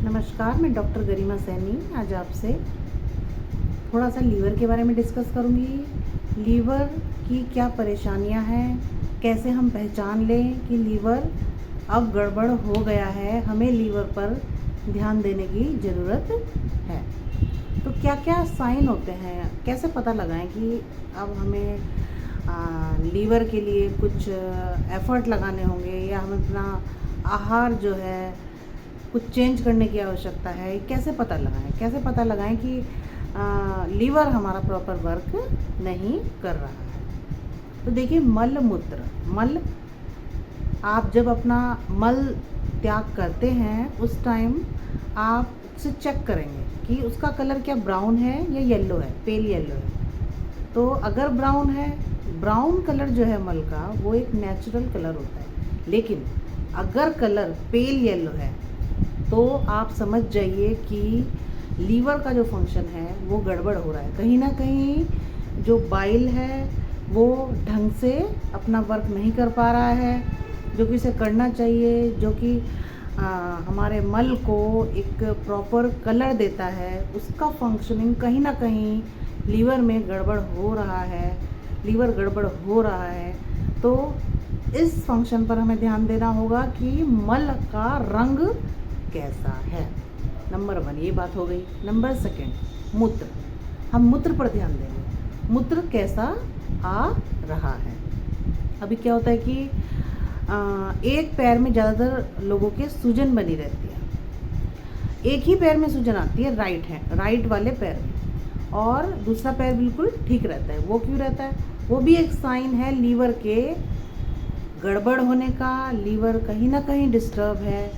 नमस्कार, मैं डॉक्टर गरिमा सैनी आज आपसे थोड़ा सा लीवर के बारे में डिस्कस करूँगी। लीवर की क्या परेशानियाँ हैं, कैसे हम पहचान लें कि लीवर अब गड़बड़ हो गया है, हमें लीवर पर ध्यान देने की ज़रूरत है। तो क्या क्या साइन होते हैं, कैसे पता लगाएं कि अब हमें लीवर के लिए कुछ एफ़र्ट लगाने होंगे या हमें अपना आहार जो है कुछ चेंज करने की आवश्यकता है। कैसे पता लगाएं कि लीवर हमारा प्रॉपर वर्क नहीं कर रहा है। तो देखिए, मल आप जब अपना मल त्याग करते हैं उस टाइम आप उसे चेक करेंगे कि उसका कलर क्या ब्राउन है या येलो है, पेल येलो है। तो अगर ब्राउन है, ब्राउन कलर जो है मल का वो एक नेचुरल कलर होता है। लेकिन अगर कलर पेल येलो है तो आप समझ जाइए कि लीवर का जो फंक्शन है वो गड़बड़ हो रहा है। कहीं ना कहीं जो बाइल है वो ढंग से अपना वर्क नहीं कर पा रहा है, जो कि इसे करना चाहिए, जो कि हमारे मल को एक प्रॉपर कलर देता है, उसका फंक्शनिंग कहीं ना कहीं लीवर में गड़बड़ हो रहा है, लीवर गड़बड़ हो रहा है। तो इस फंक्शन पर हमें ध्यान देना होगा कि मल का रंग कैसा है। नंबर 1 ये बात हो गई। नंबर 2 मूत्र, हम मूत्र पर ध्यान देंगे, मूत्र कैसा आ रहा है। अभी क्या होता है कि एक पैर में ज़्यादातर लोगों के सूजन बनी रहती है। एक ही पैर में सूजन आती है, राइट वाले पैर में, और दूसरा पैर बिल्कुल ठीक रहता है। वो क्यों रहता है? वो भी एक साइन है लीवर के गड़बड़ होने का। लीवर कहीं ना कहीं डिस्टर्ब है,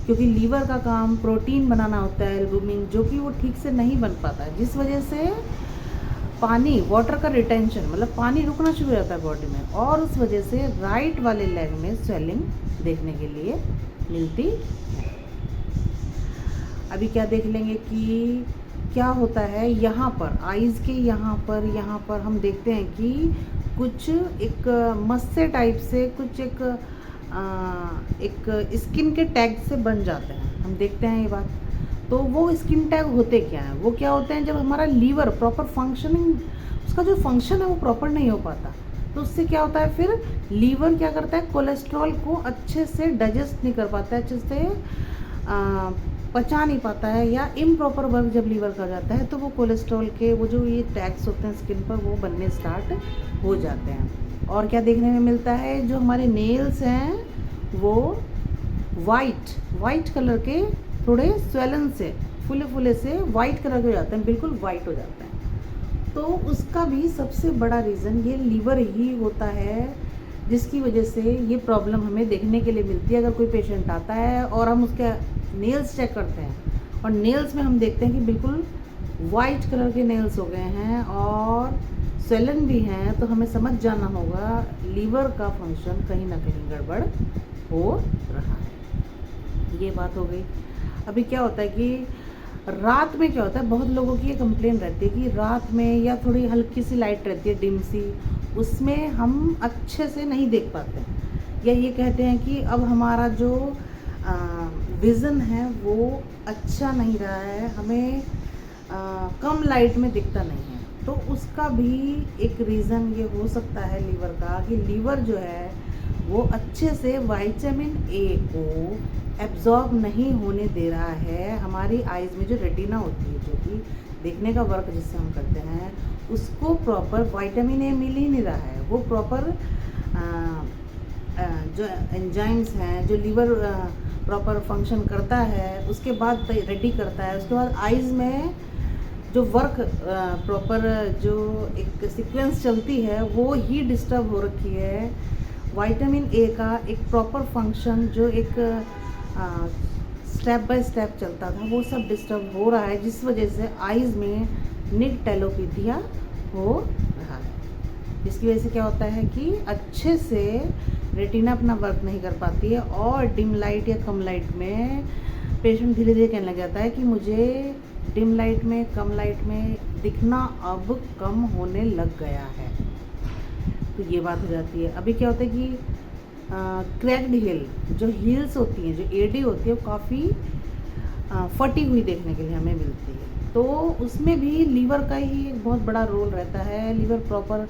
क्योंकि लीवर का काम प्रोटीन बनाना होता है, एल्बुमिन, जो कि वो ठीक से नहीं बन पाता है, जिस वजह से पानी, वाटर का रिटेंशन, मतलब पानी रुकना शुरू हो जाता है बॉडी में, और उस वजह से राइट वाले लेग में स्वेलिंग देखने के लिए मिलती है। अभी क्या देख लेंगे कि क्या होता है यहाँ पर, आईज़ के यहाँ पर हम देखते हैं कि कुछ एक मस्से टाइप से कुछ एक स्किन के टैग से बन जाते हैं, हम देखते हैं ये बात। तो वो स्किन टैग होते क्या हैं? वो क्या होते हैं, जब हमारा लीवर प्रॉपर फंक्शनिंग, उसका जो फंक्शन है वो प्रॉपर नहीं हो पाता, तो उससे क्या होता है, फिर लीवर क्या करता है, कोलेस्ट्रॉल को अच्छे से डाइजेस्ट नहीं कर पाता है, अच्छे से पचा नहीं पाता है, या इम्प्रॉपर वर्क जब लीवर का जाता है तो वो कोलेस्ट्रॉल के वो जो ये टैग्स होते हैं स्किन पर वो बनने स्टार्ट हो जाते हैं। और क्या देखने में मिलता है, जो हमारे नेल्स हैं वो वाइट कलर के, थोड़े स्वेलन से, फुले से वाइट कलर के हो जाते हैं, बिल्कुल वाइट हो जाते हैं। तो उसका भी सबसे बड़ा रीज़न ये लीवर ही होता है, जिसकी वजह से ये प्रॉब्लम हमें देखने के लिए मिलती है। अगर कोई पेशेंट आता है और हम उसके नेल्स चेक करते हैं और नेल्स में हम देखते हैं कि बिल्कुल वाइट कलर के नेल्स हो गए हैं और स्वेलन भी हैं, तो हमें समझ जाना होगा लीवर का फंक्शन कहीं ना कहीं गड़बड़ हो रहा है। ये बात हो गई। अभी क्या होता है कि रात में क्या होता है, बहुत लोगों की ये कंप्लेन रहती है कि रात में या थोड़ी हल्की सी लाइट रहती है, डिम सी, उसमें हम अच्छे से नहीं देख पाते हैं, या ये कहते हैं कि अब हमारा जो विज़न है वो अच्छा नहीं रहा है, हमें कम लाइट में दिखता नहीं है। तो उसका भी एक रीज़न ये हो सकता है लीवर का, कि लीवर जो है वो अच्छे से विटामिन ए को एब्जॉर्ब नहीं होने दे रहा है। हमारी आइज़ में जो रेटिना होती है, जो कि देखने का वर्क जिससे हम करते हैं, उसको प्रॉपर विटामिन ए मिल ही नहीं रहा है। वो प्रॉपर जो एंजाइम्स हैं, जो लीवर प्रॉपर फंक्शन करता है, उसके बाद रेडी करता है, उसके बाद आइज़ में जो वर्क प्रॉपर जो एक सीक्वेंस चलती है वो ही डिस्टर्ब हो रखी है। विटामिन ए का एक प्रॉपर फंक्शन जो एक स्टेप बाय स्टेप चलता था, वो सब डिस्टर्ब हो रहा है, जिस वजह से आइज़ में निकटेलोपैथिया हो रहा है। जिसकी वजह से क्या होता है कि अच्छे से रेटिना अपना वर्क नहीं कर पाती है, और डिम लाइट या कम लाइट में पेशेंट धीरे धीरे कहने लग जाता है कि मुझे डिम लाइट में, कम लाइट में दिखना अब कम होने लग गया है। तो ये बात हो जाती है। अभी क्या होता है कि क्रैक्ड हील, जो हील्स होती हैं, जो एडी होती है, वो काफ़ी फटी हुई देखने के लिए हमें मिलती है। तो उसमें भी लीवर का ही एक बहुत बड़ा रोल रहता है। लीवर प्रॉपर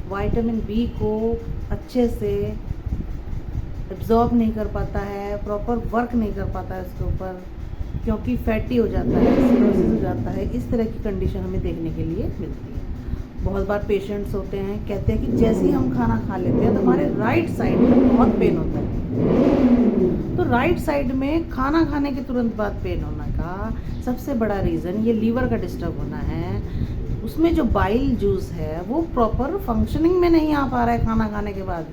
विटामिन बी को अच्छे से एब्जॉर्ब नहीं कर पाता है, प्रॉपर वर्क नहीं कर पाता है उसके ऊपर, क्योंकि फैटी हो जाता है, सिरोसिस हो जाता है। इस तरह की कंडीशन हमें देखने के लिए मिलती है। बहुत बार पेशेंट्स होते हैं, कहते हैं कि जैसे ही हम खाना खा लेते हैं तो हमारे राइट साइड में बहुत पेन होता है। तो राइट साइड में खाना खाने के तुरंत बाद पेन होने का सबसे बड़ा रीज़न ये लीवर का डिस्टर्ब होना है। उसमें जो बाइल जूस है वो प्रॉपर फंक्शनिंग में नहीं आ पा रहा है खाना खाने के बाद,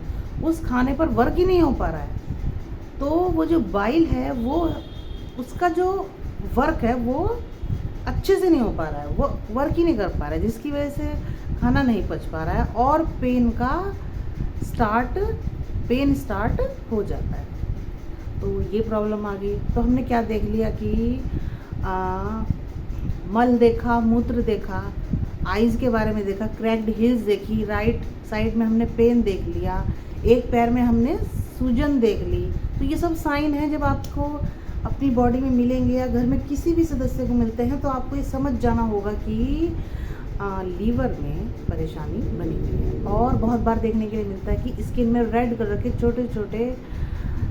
उस खाने पर वर्क ही नहीं हो पा रहा है। तो वो जो बाइल है वो उसका जो वर्क है वो अच्छे से नहीं हो पा रहा है, वो वर्क ही नहीं कर पा रहा है, जिसकी वजह से खाना नहीं पच पा रहा है और पेन स्टार्ट हो जाता है। तो ये प्रॉब्लम आ गई। तो हमने क्या देख लिया कि मल देखा, मूत्र देखा, आइज़ के बारे में देखा, क्रैक्ड हील्स देखी, राइट साइड में हमने पेन देख लिया, एक पैर में हमने सूजन देख ली। तो ये सब साइन है, जब आपको अपनी बॉडी में मिलेंगे या घर में किसी भी सदस्य को मिलते हैं तो आपको ये समझ जाना होगा कि लीवर में परेशानी बनी हुई है। और बहुत बार देखने के लिए मिलता है कि स्किन में रेड कलर के छोटे छोटे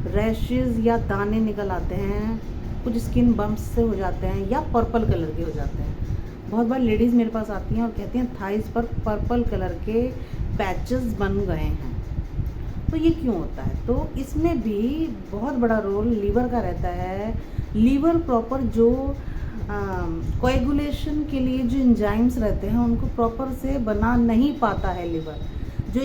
रैशेज़ या दाने निकल आते हैं, कुछ स्किन बम्प्स से हो जाते हैं या पर्पल कलर के हो जाते हैं। बहुत बार लेडीज़ मेरे पास आती हैं और कहती हैं थाइज़ पर पर्पल कलर के पैचेस बन गए हैं। तो ये क्यों होता है? तो इसमें भी बहुत बड़ा रोल लीवर का रहता है। लीवर प्रॉपर जो कोएगुलेशन के लिए जो एंजाइम्स रहते हैं उनको प्रॉपर से बना नहीं पाता है लीवर। जो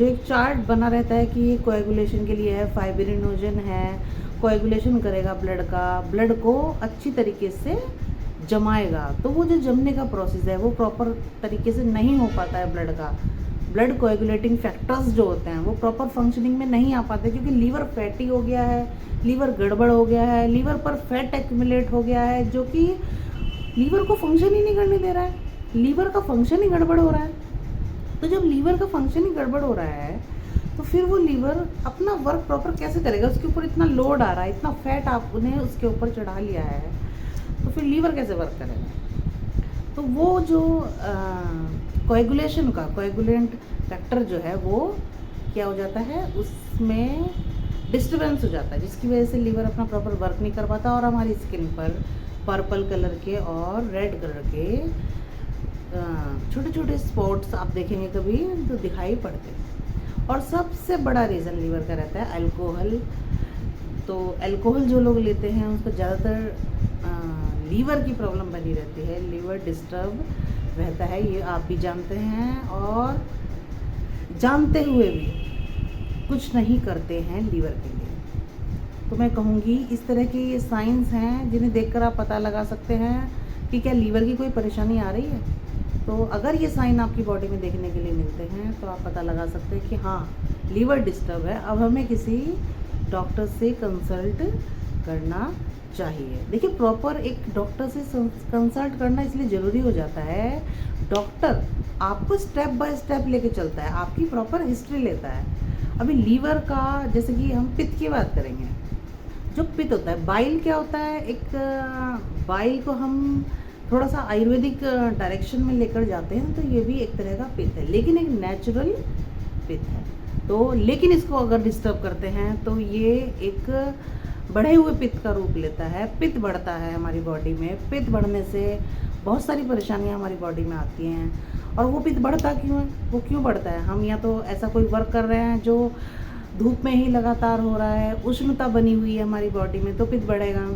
एक चार्ट बना रहता है कि ये कोएगुलेशन के लिए है, फाइब्रिनोजन है, कोएगुलेशन करेगा ब्लड को अच्छी तरीके से जमाएगा। तो वो जो जमने का प्रोसेस है वो प्रॉपर तरीके से नहीं हो पाता है। ब्लड कोएगुलेटिंग फैक्टर्स जो होते हैं वो प्रॉपर फंक्शनिंग में नहीं आ पाते, क्योंकि लीवर फैटी हो गया है, लीवर गड़बड़ हो गया है, लीवर पर फैट एक्यूमुलेट हो गया है, जो कि लीवर को फंक्शन ही नहीं करने दे रहा है। लीवर का फंक्शन ही गड़बड़ हो रहा है। तो जब लीवर का फंक्शन ही गड़बड़ हो रहा है तो फिर वो लीवर अपना वर्क प्रॉपर कैसे करेगा? उसके ऊपर इतना लोड आ रहा है, इतना फैट आपने उसके ऊपर चढ़ा लिया है, तो फिर लीवर कैसे वर्क करेगा? तो वो जो कोएगुलेंट फैक्टर जो है वो क्या हो जाता है, उसमें डिस्टर्बेंस हो जाता है, जिसकी वजह से लीवर अपना प्रॉपर वर्क नहीं कर पाता और हमारी स्किन पर पर्पल कलर के और रेड कलर के छोटे छोटे स्पॉट्स आप देखेंगे कभी तो दिखाई पड़ते हैं। और सबसे बड़ा रीज़न लीवर का रहता है अल्कोहल। तो अल्कोहल जो लोग लेते हैं उसको ज़्यादातर लीवर की प्रॉब्लम बनी रहती है, लीवर डिस्टर्ब रहता है, ये आप भी जानते हैं, और जानते हुए भी कुछ नहीं करते हैं लीवर के लिए। तो मैं कहूँगी इस तरह के ये साइंस हैं जिन्हें देखकर आप पता लगा सकते हैं कि क्या लीवर की कोई परेशानी आ रही है। तो अगर ये साइन आपकी बॉडी में देखने के लिए मिलते हैं तो आप पता लगा सकते हैं कि हाँ, लीवर डिस्टर्ब है, अब हमें किसी डॉक्टर से कंसल्ट करना चाहिए। देखिए, प्रॉपर एक डॉक्टर से कंसल्ट करना इसलिए ज़रूरी हो जाता है, डॉक्टर आपको स्टेप बाय स्टेप लेके चलता है, आपकी प्रॉपर हिस्ट्री लेता है। अभी लीवर का, जैसे कि हम पित्त की बात करेंगे, जो पित्त होता है, बाइल क्या होता है, एक बाइल को हम थोड़ा सा आयुर्वेदिक डायरेक्शन में लेकर जाते हैं तो ये भी एक तरह का पित्त है, लेकिन एक नेचुरल पित्त है। तो लेकिन इसको अगर डिस्टर्ब करते हैं तो ये एक बढ़े हुए पित्त का रूप लेता है, पित्त बढ़ता है हमारी बॉडी में। पित्त बढ़ने से बहुत सारी परेशानियां हमारी बॉडी में आती हैं। और वो पित्त बढ़ता क्यों है? वो क्यों बढ़ता है? हम या तो ऐसा कोई वर्क कर रहे हैं जो धूप में ही लगातार हो रहा है, उष्णता बनी हुई है हमारी बॉडी में, तो पित्त बढ़ेगा,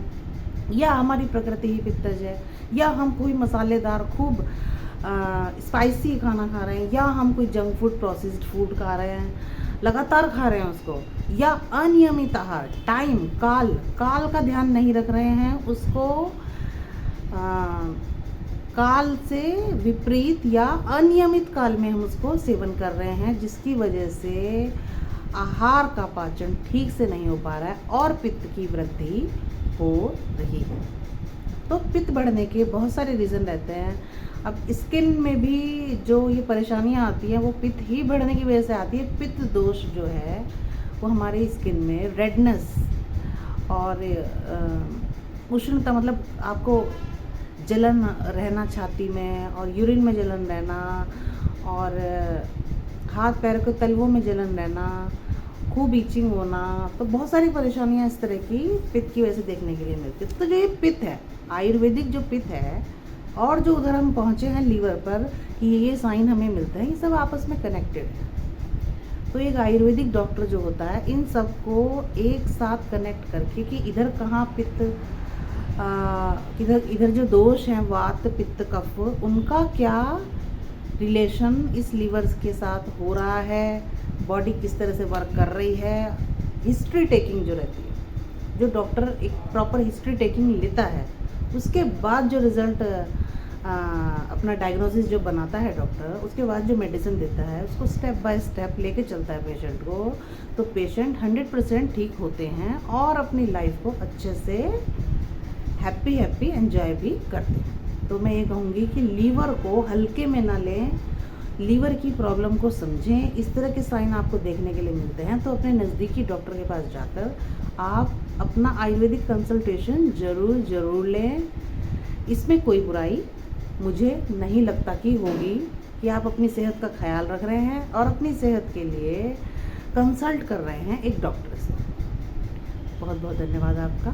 या हमारी प्रकृति ही पित्तज है, या हम कोई मसालेदार खूब स्पाइसी खाना खा रहे हैं, या हम कोई जंक फूड, प्रोसेस्ड फूड खा रहे हैं, लगातार खा रहे हैं उसको, या अनियमित आहार, टाइम, काल का ध्यान नहीं रख रहे हैं, उसको काल से विपरीत या अनियमित काल में हम उसको सेवन कर रहे हैं, जिसकी वजह से आहार का पाचन ठीक से नहीं हो पा रहा है और पित्त की वृद्धि हो रही है। तो पित्त बढ़ने के बहुत सारे रीज़न रहते हैं। अब स्किन में भी जो ये परेशानियां आती हैं वो पित्त ही बढ़ने की वजह से आती है। पित्त दोष जो है वो हमारी स्किन में रेडनेस और उष्णता मतलब आपको जलन रहना छाती में, और यूरिन में जलन रहना, और हाथ पैर के तलवों में जलन रहना, खूब ईचिंग होना, तो बहुत सारी परेशानियां इस तरह की पित्त की वजह से देखने के लिए मिलती है। तो जो ये पित्त है, आयुर्वेदिक जो पित्त है, और जो उधर हम पहुँचे हैं लीवर पर कि ये साइन हमें मिलते हैं, ये सब आपस में कनेक्टेड है। तो एक आयुर्वेदिक डॉक्टर जो होता है इन सब को एक साथ कनेक्ट करके कि इधर कहाँ पित्त, इधर जो दोष हैं वात पित्त कफ, उनका क्या रिलेशन इस लीवर के साथ हो रहा है, बॉडी किस तरह से वर्क कर रही है, हिस्ट्री टेकिंग जो रहती है, जो डॉक्टर एक प्रॉपर हिस्ट्री टेकिंग लेता है, उसके बाद जो रिज़ल्ट अपना डायग्नोसिस जो बनाता है डॉक्टर, उसके बाद जो मेडिसिन देता है उसको स्टेप बाय स्टेप लेके चलता है पेशेंट को, तो पेशेंट 100% ठीक होते हैं और अपनी लाइफ को अच्छे से हैप्पी एंजॉय भी करते हैं। तो मैं ये कहूँगी कि लीवर को हल्के में ना लें, लीवर की प्रॉब्लम को समझें। इस तरह के साइन आपको देखने के लिए मिलते हैं तो अपने नज़दीकी डॉक्टर के पास जाकर आप अपना आयुर्वेदिक कंसल्टेशन ज़रूर लें। इसमें कोई बुराई मुझे नहीं लगता कि होगी कि आप अपनी सेहत का ख्याल रख रहे हैं और अपनी सेहत के लिए कंसल्ट कर रहे हैं एक डॉक्टर से। बहुत बहुत धन्यवाद आपका।